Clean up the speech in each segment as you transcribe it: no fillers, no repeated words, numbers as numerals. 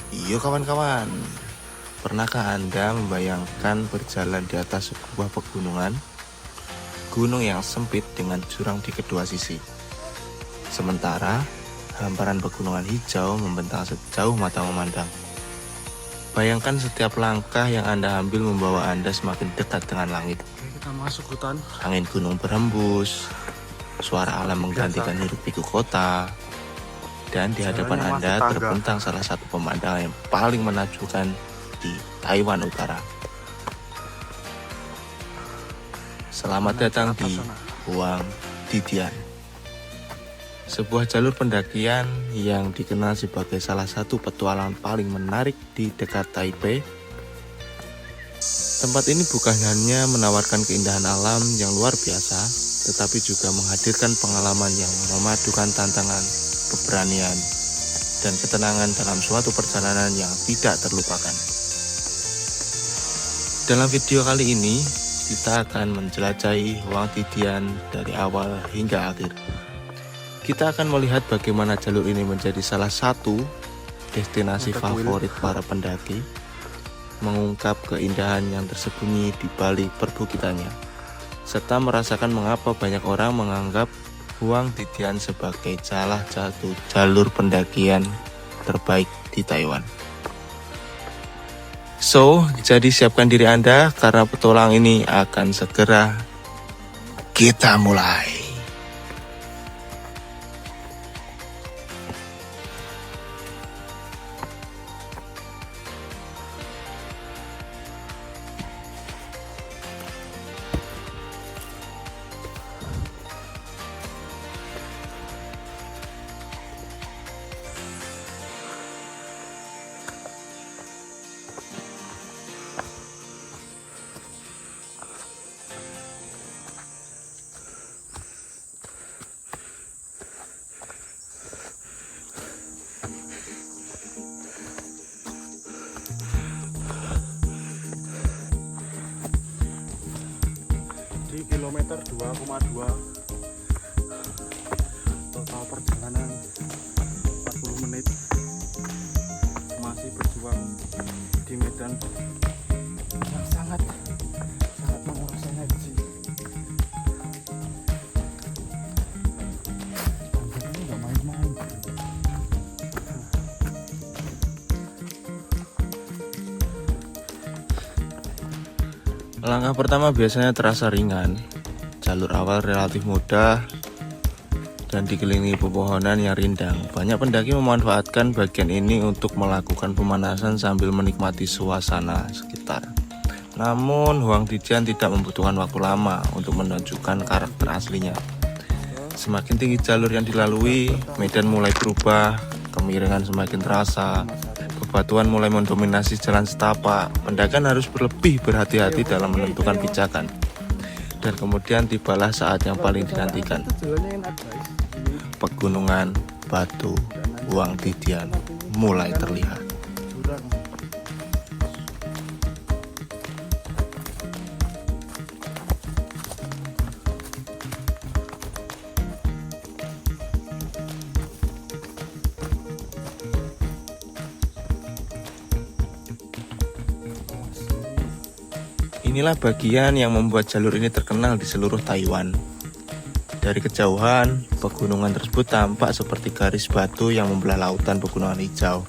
Yo kawan-kawan, pernahkah Anda membayangkan berjalan di atas sebuah pegunungan? Gunung yang sempit dengan jurang di kedua sisi. Sementara, hamparan pegunungan hijau membentang sejauh mata memandang. Bayangkan setiap langkah yang Anda ambil membawa Anda semakin dekat dengan langit. Kita masuk hutan. Angin gunung berhembus, suara alam menggantikan hiruk pikuk kota, dan di hadapan Jalannya Anda masuk tangga. terbentang salah satu pemandangan yang paling menakjubkan di Taiwan Utara. Selamat datang di Huang Didian, sebuah jalur pendakian yang dikenal sebagai salah satu petualangan paling menarik di dekat Taipei. Tempat ini bukan hanya menawarkan keindahan alam yang luar biasa, tetapi juga menghadirkan pengalaman yang memadukan tantangan, keberanian, dan ketenangan dalam suatu perjalanan yang tidak terlupakan. Dalam video kali ini, kita akan menjelajahi Huang Didian dari awal hingga akhir. Kita akan melihat bagaimana jalur ini menjadi salah satu destinasi favorit para pendaki, mengungkap keindahan yang tersembunyi di balik perbukitannya, serta merasakan mengapa banyak orang menganggap Huang Didian sebagai salah satu jalur pendakian terbaik di Taiwan. So, jadi siapkan diri Anda karena petualang ini akan segera kita mulai. Di kilometer 2,2, total perjalanan 40 menit, masih berjuang di medan yang sangat menguras energi. Ini nggak main-main. Langkah pertama biasanya terasa ringan. Jalur awal relatif mudah dan dikelilingi pepohonan yang rindang. Banyak pendaki memanfaatkan bagian ini untuk melakukan pemanasan sambil menikmati suasana sekitar. Namun, Huang Didian tidak membutuhkan waktu lama untuk menunjukkan karakter aslinya. Semakin tinggi jalur yang dilalui, medan mulai berubah, kemiringan semakin terasa, bebatuan mulai mendominasi jalan setapak. Pendakian harus lebih berhati-hati dalam menentukan pijakan. Dan kemudian tibalah saat yang paling dinantikan. Pegunungan Batu Huang Didian mulai terlihat. Inilah bagian yang membuat jalur ini terkenal di seluruh Taiwan. Dari kejauhan, pegunungan tersebut tampak seperti garis batu yang membelah lautan pegunungan hijau.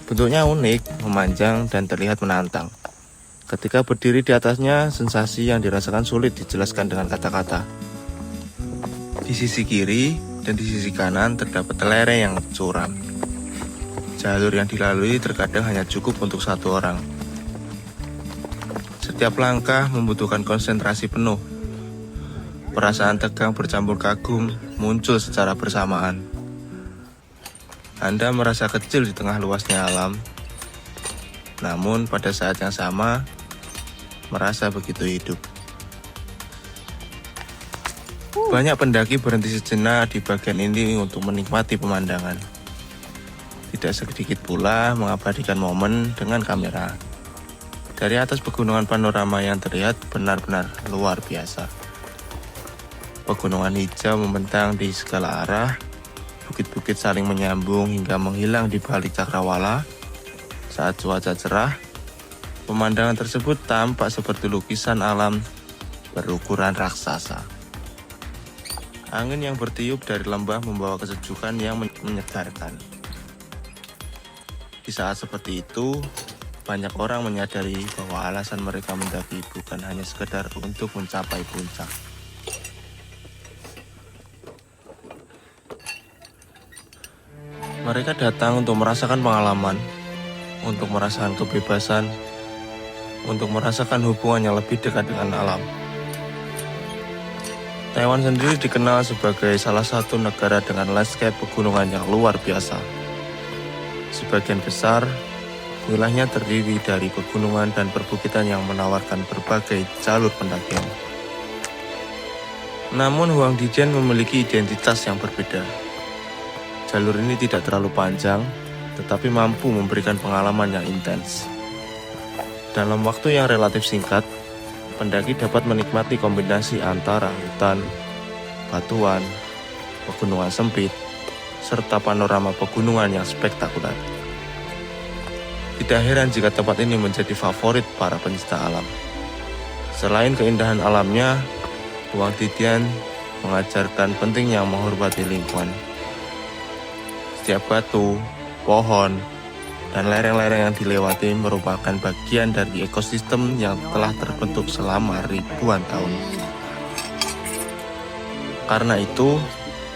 Bentuknya unik, memanjang, dan terlihat menantang. Ketika berdiri di atasnya, sensasi yang dirasakan sulit dijelaskan dengan kata-kata. Di sisi kiri dan di sisi kanan terdapat lereng yang curam. Jalur yang dilalui terkadang hanya cukup untuk satu orang. Setiap langkah membutuhkan konsentrasi penuh. Perasaan tegang bercampur kagum muncul secara bersamaan. Anda merasa kecil di tengah luasnya alam, namun pada saat yang sama, merasa begitu hidup. Banyak pendaki berhenti sejenak di bagian ini untuk menikmati pemandangan. Tidak sedikit pula mengabadikan momen dengan kamera. Dari atas pegunungan panorama yang terlihat benar-benar luar biasa. Pegunungan hijau membentang di segala arah, bukit-bukit saling menyambung hingga menghilang di balik cakrawala. Saat cuaca cerah, pemandangan tersebut tampak seperti lukisan alam berukuran raksasa. Angin yang bertiup dari lembah membawa kesejukan yang menyegarkan. Di saat seperti itu, banyak orang menyadari bahwa alasan mereka mendaki bukan hanya sekedar untuk mencapai puncak. Mereka datang untuk merasakan pengalaman, untuk merasakan kebebasan, untuk merasakan hubungan yang lebih dekat dengan alam. Taiwan sendiri dikenal sebagai salah satu negara dengan landscape pegunungan yang luar biasa. Sebagian besar, wilayahnya terdiri dari pegunungan dan perbukitan yang menawarkan berbagai jalur pendakian. Namun Huangdijian memiliki identitas yang berbeda. Jalur ini tidak terlalu panjang, tetapi mampu memberikan pengalaman yang intens. Dalam waktu yang relatif singkat, pendaki dapat menikmati kombinasi antara hutan, batuan, pegunungan sempit, serta panorama pegunungan yang spektakuler. Tidak heran jika tempat ini menjadi favorit para pencinta alam. Selain keindahan alamnya, Huangdijian mengajarkan pentingnya menghormati lingkungan. Setiap batu, pohon, dan lereng-lereng yang dilewati merupakan bagian dari ekosistem yang telah terbentuk selama ribuan tahun. Karena itu,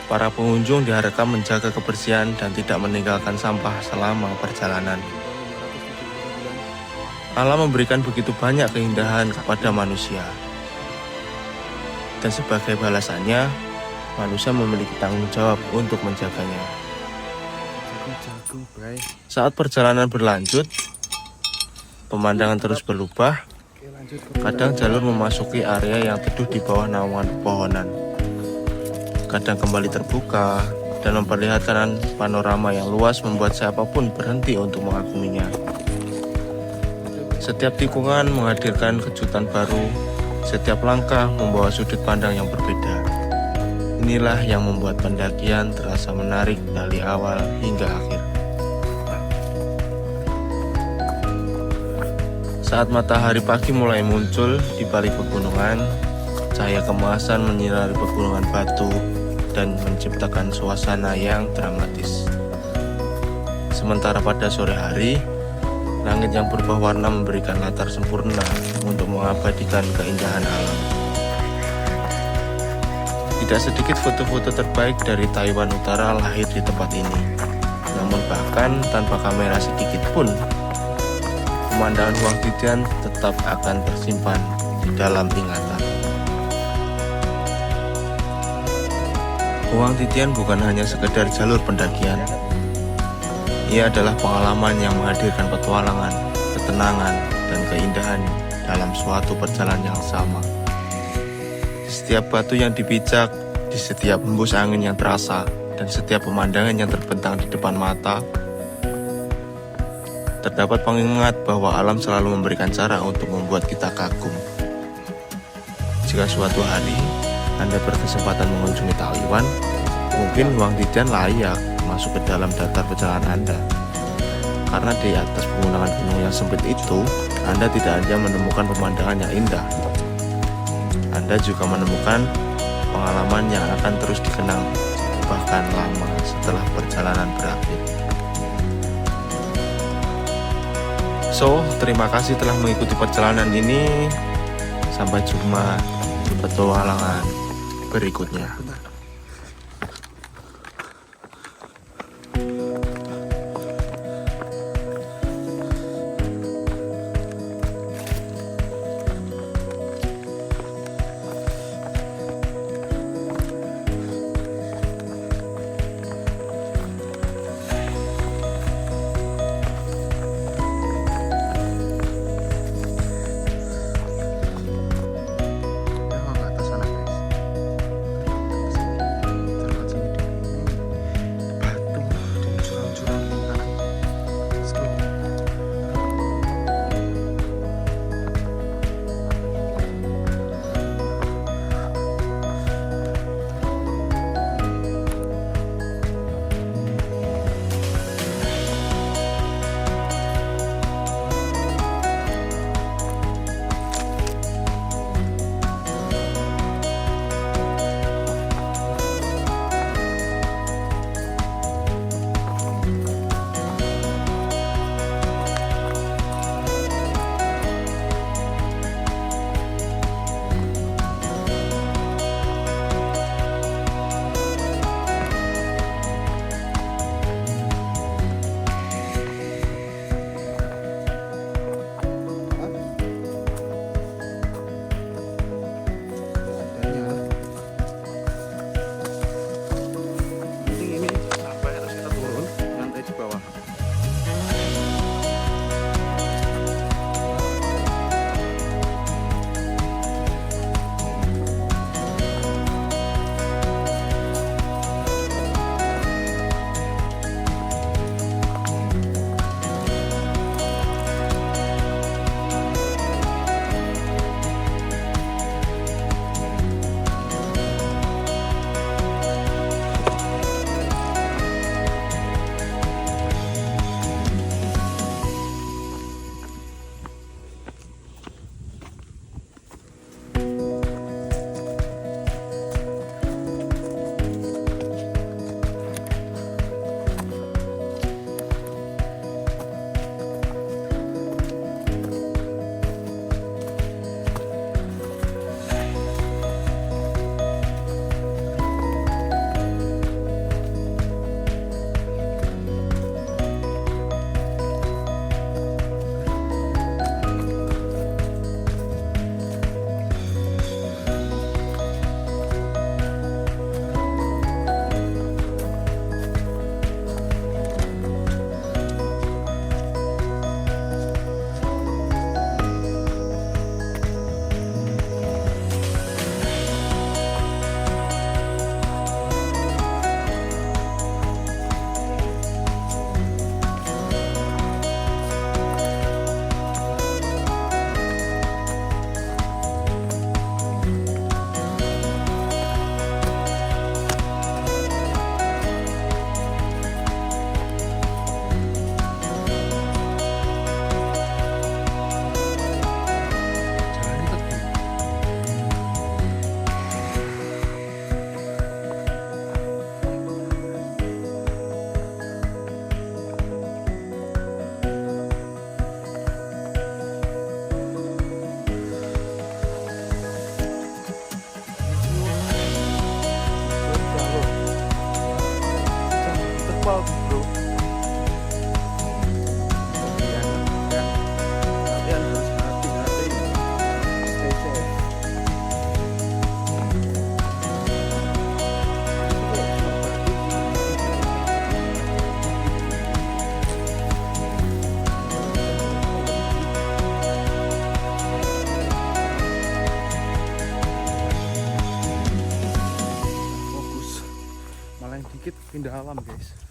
para pengunjung diharapkan menjaga kebersihan dan tidak meninggalkan sampah selama perjalanan. Alam memberikan begitu banyak keindahan kepada manusia. Dan sebagai balasannya, manusia memiliki tanggung jawab untuk menjaganya. Jagung, bray. Saat perjalanan berlanjut, pemandangan terus berubah. Oke, lanjut. Kadang jalur memasuki area yang teduh di bawah naungan pepohonan. Kadang kembali terbuka dan memperlihatkan panorama yang luas membuat siapapun berhenti untuk mengaguminya. Setiap tikungan menghadirkan kejutan baru, setiap langkah membawa sudut pandang yang berbeda. Inilah yang membuat pendakian terasa menarik dari awal hingga akhir. Saat matahari pagi mulai muncul di balik pegunungan, cahaya keemasan menyinari pegunungan batu dan menciptakan suasana yang dramatis. Sementara pada sore hari, langit yang berubah warna memberikan latar sempurna untuk mengabadikan keindahan alam. Tidak sedikit foto-foto terbaik dari Taiwan Utara lahir di tempat ini. Namun bahkan tanpa kamera sedikit pun, pemandangan Huangdijian tetap akan tersimpan di dalam ingatan. Huangdijian bukan hanya sekedar jalur pendakian. Ia adalah pengalaman yang menghadirkan petualangan, ketenangan, dan keindahan dalam suatu perjalanan yang sama. Di setiap batu yang dipijak, di setiap hembus angin yang terasa, dan setiap pemandangan yang terbentang di depan mata, terdapat pengingat bahwa alam selalu memberikan cara untuk membuat kita kagum. Jika suatu hari Anda berkesempatan mengunjungi Taiwan, mungkin Huangdijian layak masuk ke dalam daftar perjalanan Anda. Karena di atas pegunungan gunung yang sempit itu, Anda tidak hanya menemukan pemandangan yang indah, Anda juga menemukan pengalaman yang akan terus dikenang bahkan lama setelah perjalanan berakhir. So, terima kasih telah mengikuti perjalanan ini. Sampai jumpa di petualangan berikutnya. alam guys.